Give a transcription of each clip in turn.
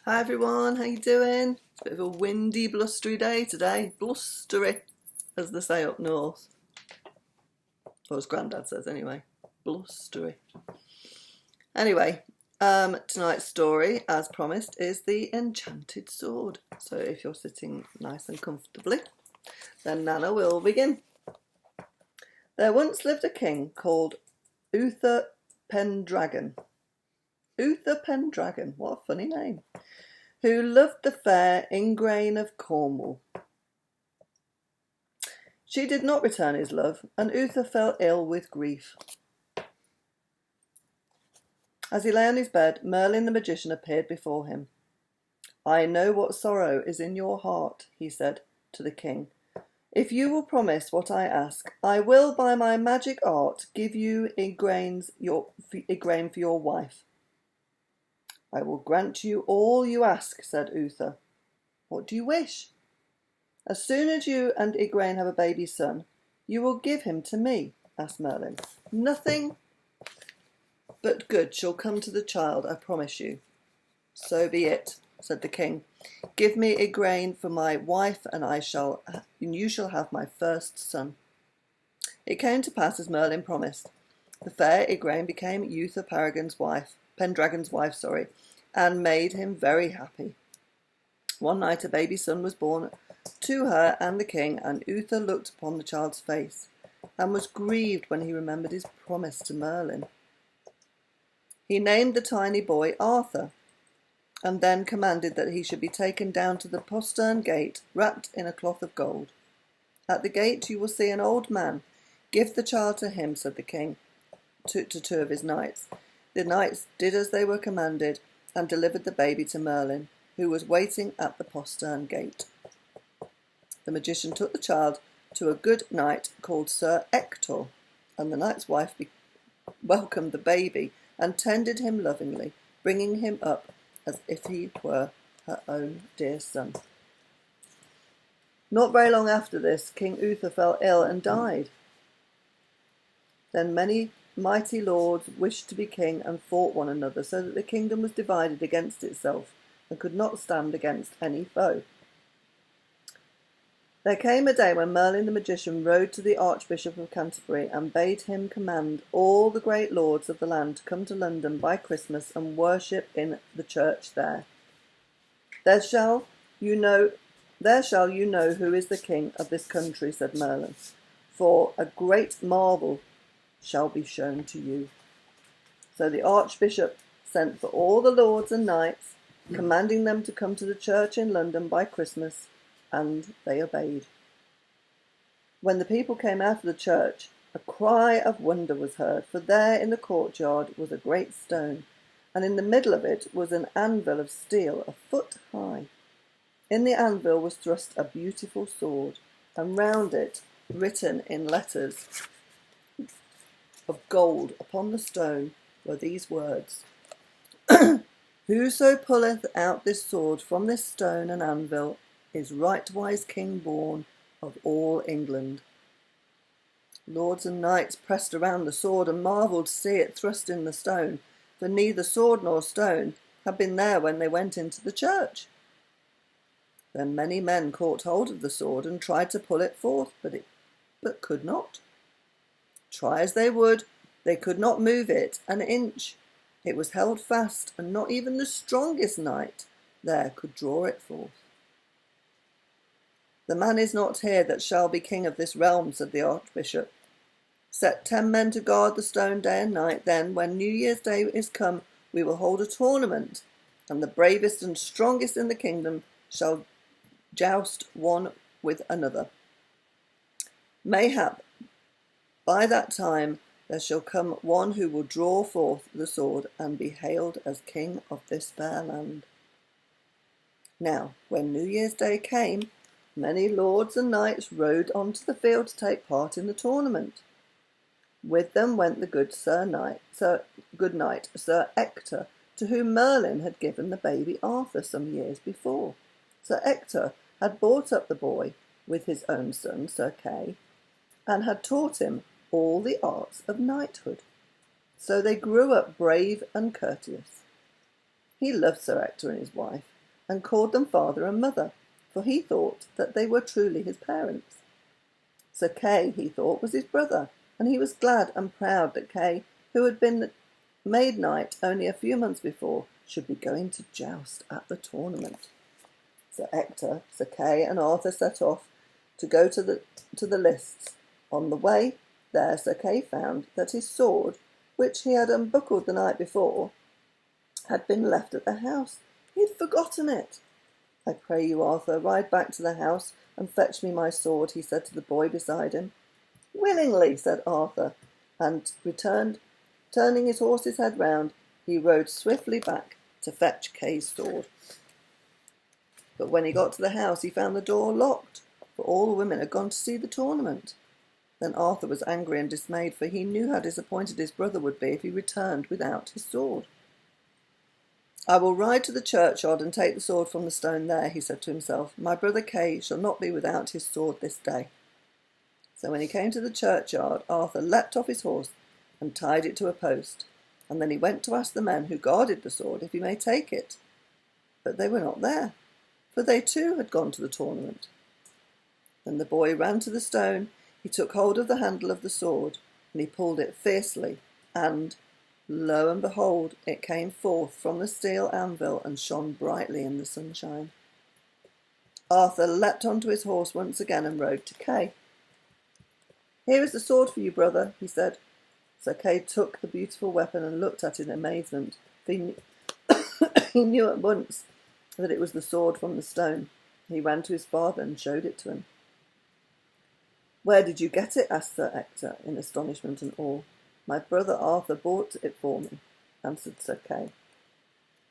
Hi everyone, how you doing? It's a bit of a windy, blustery day today. Blustery, as they say up north. Or as Grandad says anyway. Blustery. Anyway, tonight's story, as promised, is the enchanted sword. So if you're sitting nice and comfortably, then Nana will begin. There once lived a king called Uther Pendragon. Uther Pendragon, what a funny name. Who loved the fair Ingrain of Cornwall. She did not return his love, and Uther fell ill with grief. As he lay on his bed, Merlin the magician appeared before him. "I know what sorrow is in your heart," he said to the king. "If you will promise what I ask, I will by my magic art give you Igraine for your wife." "I will grant you all you ask," said Uther. "What do you wish?" "As soon as you and Igraine have a baby son, you will give him to me," asked Merlin. "Nothing but good shall come to the child, I promise you." "So be it," said the king. "Give me Igraine for my wife, and you shall have my first son." It came to pass as Merlin promised. The fair Igraine became Uther Pendragon's wife, and made him very happy. One night a baby son was born to her and the king, and Uther looked upon the child's face, and was grieved when he remembered his promise to Merlin. He named the tiny boy Arthur, and then commanded that he should be taken down to the postern gate, wrapped in a cloth of gold. "At the gate you will see an old man. Give the child to him," said the king to two of his knights. The knights did as they were commanded, and delivered the baby to Merlin, who was waiting at the postern gate. The magician took the child to a good knight called Sir Ector, and the knight's wife welcomed the baby and tended him lovingly, bringing him up as if he were her own dear son. Not very long after this, King Uther fell ill and died. Then many mighty lords wished to be king and fought one another, so that the kingdom was divided against itself and could not stand against any foe. There came a day when Merlin the magician rode to the Archbishop of Canterbury and bade him command all the great lords of the land to come to London by Christmas and worship in the church there. There shall you know who is the king of this country," said Merlin, "for a great marvel shall be shown to you." So the Archbishop sent for all the lords and knights, commanding them to come to the church in London by Christmas, and they obeyed. When the people came out of the church, a cry of wonder was heard, for there in the courtyard was a great stone, and in the middle of it was an anvil of steel 1 foot high. In the anvil was thrust a beautiful sword, and round it, written in letters of gold upon the stone, were these words: "Whoso pulleth out this sword from this stone and anvil is rightwise king born of all England." Lords and knights pressed around the sword and marvelled to see it thrust in the stone, for neither sword nor stone had been there when they went into the church. Then many men caught hold of the sword and tried to pull it forth, but could not. Try as they would, they could not move it an inch. It was held fast, and not even the strongest knight there could draw it forth. "The man is not here that shall be king of this realm," said the Archbishop. "Set 10 men to guard the stone day and night. Then, when New Year's Day is come, we will hold a tournament, and the bravest and strongest in the kingdom shall joust one with another. Mayhap by that time there shall come one who will draw forth the sword and be hailed as king of this fair land." Now, when New Year's Day came, many lords and knights rode onto the field to take part in the tournament. With them went the good knight, Sir Ector, to whom Merlin had given the baby Arthur some years before. Sir Ector had brought up the boy with his own son, Sir Kay, and had taught him all the arts of knighthood. So they grew up brave and courteous. He loved Sir Ector and his wife, and called them father and mother, for he thought that they were truly his parents. Sir Kay, he thought, was his brother, and he was glad and proud that Kay, who had been made knight only a few months before, should be going to joust at the tournament. Sir Ector, Sir Kay, and Arthur set off to go to the lists. On the way there, Sir Kay found that his sword, which he had unbuckled the night before, had been left at the house. He had forgotten it. I pray you, Arthur, ride back to the house and fetch me my sword, he said to the boy beside him. Willingly, said Arthur, and returned. Turning his horse's head round, he rode swiftly back to fetch Kay's sword. But when he got to the house, he found the door locked, for all the women had gone to see the tournament. Then Arthur was angry and dismayed, for he knew how disappointed his brother would be if he returned without his sword. I will ride to the churchyard and take the sword from the stone there, he said to himself. My brother Kay shall not be without his sword this day. So when he came to the churchyard, Arthur leapt off his horse and tied it to a post, and then he went to ask the men who guarded the sword if he may take it. But they were not there, for they too had gone to the tournament. Then the boy ran to the stone, he took hold of the handle of the sword, and he pulled it fiercely, and, lo and behold, it came forth from the steel anvil and shone brightly in the sunshine. Arthur leapt onto his horse once again and rode to Kay. Here is the sword for you, brother, he said. Sir Kay took the beautiful weapon and looked at it in amazement. He knew at once that it was the sword from the stone. He ran to his father and showed it to him. Where did you get it? Asked Sir Ector in astonishment and awe. My brother Arthur bought it for me, answered Sir Kay.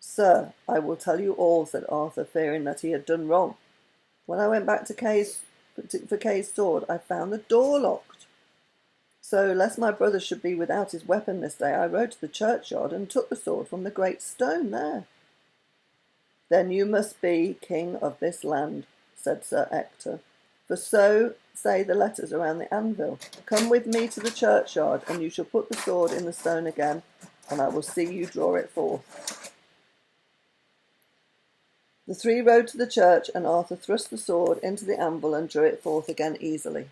Sir, I will tell you all, said Arthur, fearing that he had done wrong. When I went back to for Kay's sword, I found the door locked. So, lest my brother should be without his weapon this day, I rode to the churchyard and took the sword from the great stone there. Then you must be king of this land, said Sir Ector, for so say the letters around the anvil. Come with me to the churchyard, and you shall put the sword in the stone again, and I will see you draw it forth. The three rode to the church, and Arthur thrust the sword into the anvil and drew it forth again easily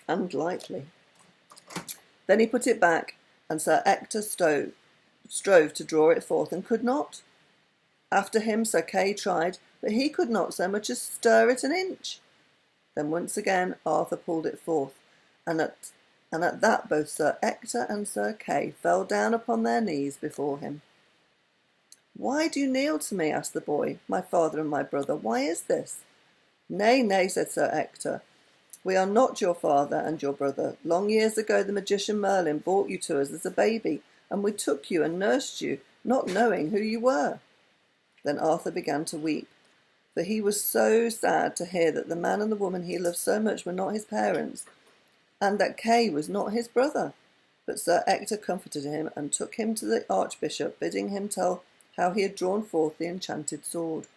and lightly. Then he put it back, and Sir Ector strove to draw it forth and could not. After him Sir Kay tried, but he could not so much as stir it an inch. Then once again Arthur pulled it forth, and at that both Sir Ector and Sir Kay fell down upon their knees before him. Why do you kneel to me? Asked the boy. My father and my brother, why is this? Nay, nay, said Sir Ector. We are not your father and your brother. Long years ago the magician Merlin brought you to us as a baby, and we took you and nursed you, not knowing who you were. Then Arthur began to weep, for he was so sad to hear that the man and the woman he loved so much were not his parents, and that Kay was not his brother. But Sir Ector comforted him and took him to the archbishop, bidding him tell how he had drawn forth the enchanted sword.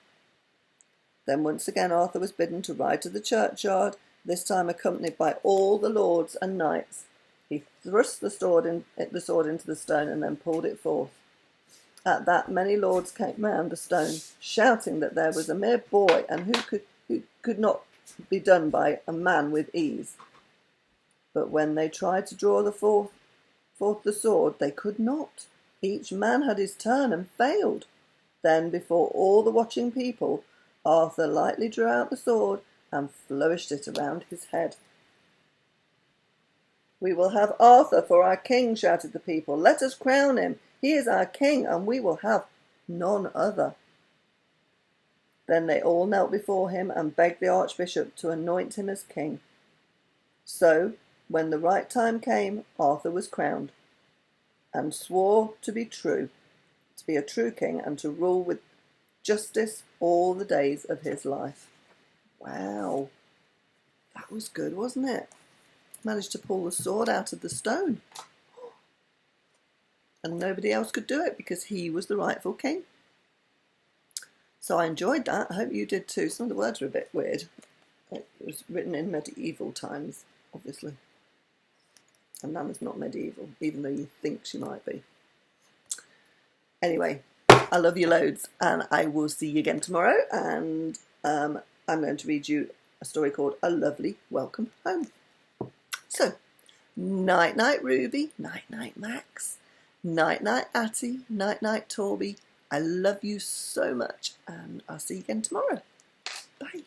Then once again Arthur was bidden to ride to the churchyard, this time accompanied by all the lords and knights. He thrust the sword into the stone and then pulled it forth. At that many lords came round the stone, shouting that there was a mere boy, and who could not be done by a man with ease. But when they tried to draw forth the sword, they could not. Each man had his turn and failed. Then, before all the watching people, Arthur lightly drew out the sword and flourished it around his head. We will have Arthur for our king, shouted the people. Let us crown him. He is our king, and we will have none other. Then they all knelt before him and begged the archbishop to anoint him as king. So, when the right time came, Arthur was crowned, and swore to be a true king, and to rule with justice all the days of his life. Wow, that was good, wasn't it? Managed to pull the sword out of the stone. And nobody else could do it because he was the rightful king. So I enjoyed that. I hope you did too. Some of the words were a bit weird. It was written in medieval times, obviously. And Nana's not medieval, even though you think she might be. Anyway, I love you loads, and I will see you again tomorrow. And I'm going to read you a story called A Lovely Welcome Home. So, night night Ruby, night night Max, night night Atty, night night Torby. I love you so much, and I'll see you again tomorrow. Bye.